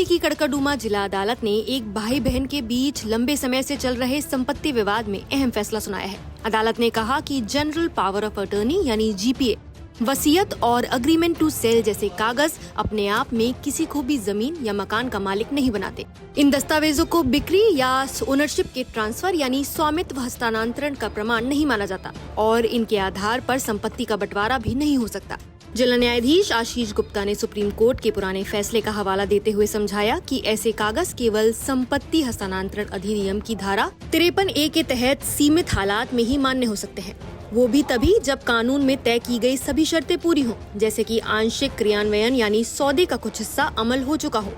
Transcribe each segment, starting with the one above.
दिल्ली की कड़कड़डूमा जिला अदालत ने एक भाई बहन के बीच लंबे समय से चल रहे संपत्ति विवाद में अहम फैसला सुनाया है। अदालत ने कहा कि जनरल पावर ऑफ अटर्नी यानी जीपीए, वसीयत और अग्रीमेंट टू सेल जैसे कागज अपने आप में किसी को भी जमीन या मकान का मालिक नहीं बनाते। इन दस्तावेजों को बिक्री या ओनरशिप के ट्रांसफर यानी स्वामित्व हस्तांतरण का प्रमाण नहीं माना जाता और इनके आधार पर संपत्ति का बंटवारा भी नहीं हो सकता। जिला न्यायाधीश आशीष गुप्ता ने सुप्रीम कोर्ट के पुराने फैसले का हवाला देते हुए समझाया कि ऐसे कागज केवल संपत्ति हस्तांतरण अधिनियम की धारा 53A के तहत सीमित हालात में ही मान्य हो सकते हैं, वो भी तभी जब कानून में तय की गई सभी शर्तें पूरी हों, जैसे कि आंशिक क्रियान्वयन यानी सौदे का कुछ हिस्सा अमल हो चुका हो।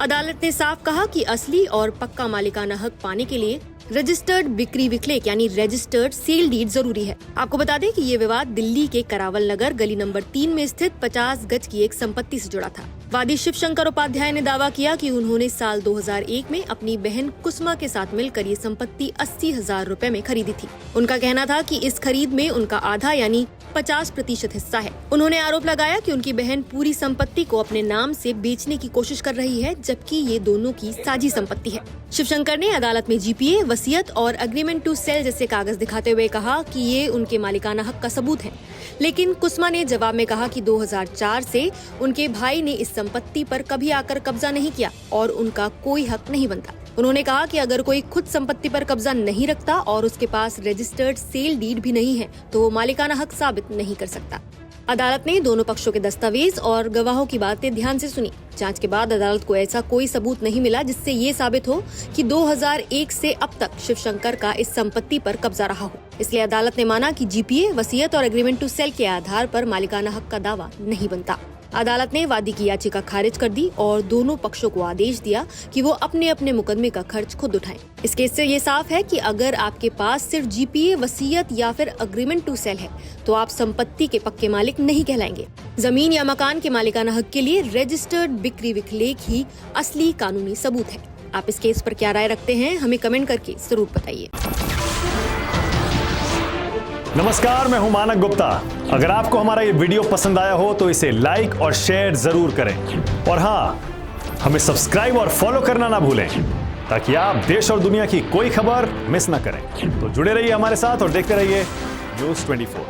अदालत ने साफ कहा कि असली और पक्का मालिकाना हक पाने के लिए रजिस्टर्ड बिक्री विक्लेख यानी रजिस्टर्ड सेल डीड जरूरी है। आपको बता दें कि ये विवाद दिल्ली के करावल नगर गली नंबर 3 में स्थित 50 गज की एक संपत्ति से जुड़ा था। वादी शिवशंकर उपाध्याय ने दावा किया कि उन्होंने साल 2001 में अपनी बहन कुसुमा के साथ मिलकर ये संपत्ति 80,000 रुपए में खरीदी थी। उनका कहना था कि इस खरीद में उनका आधा यानी 50% हिस्सा है। उन्होंने आरोप लगाया कि उनकी बहन पूरी संपत्ति को अपने नाम से बेचने की कोशिश कर रही है, जबकि ये दोनों की साझी संपत्ति है। शिवशंकर ने अदालत में जीपीए, वसीयत और अग्रीमेंट टू सेल जैसे कागज दिखाते हुए कहा कि ये उनके मालिकाना हक का सबूत है, लेकिन कुसुमा ने जवाब में कहा कि 2004 से उनके भाई ने इस संपत्ति पर कभी आकर कब्जा नहीं किया और उनका कोई हक नहीं बनता। उन्होंने कहा कि अगर कोई खुद संपत्ति पर कब्जा नहीं रखता और उसके पास रजिस्टर्ड सेल डीड भी नहीं है तो वो मालिकाना हक साबित नहीं कर सकता। अदालत ने दोनों पक्षों के दस्तावेज और गवाहों की बातें ध्यान से सुनी। जांच के बाद अदालत को ऐसा कोई सबूत नहीं मिला जिससे ये साबित हो कि 2001 से अब तक शिवशंकर का इस संपत्ति पर कब्जा रहा हो। इसलिए अदालत ने माना कि जीपीए, वसीयत और एग्रीमेंट टू सेल के आधार पर मालिकाना हक का दावा नहीं बनता। अदालत ने वादी की याचिका खारिज कर दी और दोनों पक्षों को आदेश दिया कि वो अपने अपने मुकदमे का खर्च खुद उठाएं। इस केस से ये साफ है कि अगर आपके पास सिर्फ जीपीए, वसीयत या फिर अग्रीमेंट टू सेल है तो आप संपत्ति के पक्के मालिक नहीं कहलाएंगे। जमीन या मकान के मालिकाना हक के लिए रजिस्टर्ड बिक्री विक्लेख ही असली कानूनी सबूत है। आप इस केस पर क्या राय रखते हैं, हमें कमेंट करके जरूर बताइए। नमस्कार, मैं हूं मानक गुप्ता। अगर आपको हमारा ये वीडियो पसंद आया हो तो इसे लाइक और शेयर जरूर करें और हाँ, हमें सब्सक्राइब और फॉलो करना ना भूलें ताकि आप देश और दुनिया की कोई खबर मिस ना करें। तो जुड़े रहिए हमारे साथ और देखते रहिए न्यूज़ 24।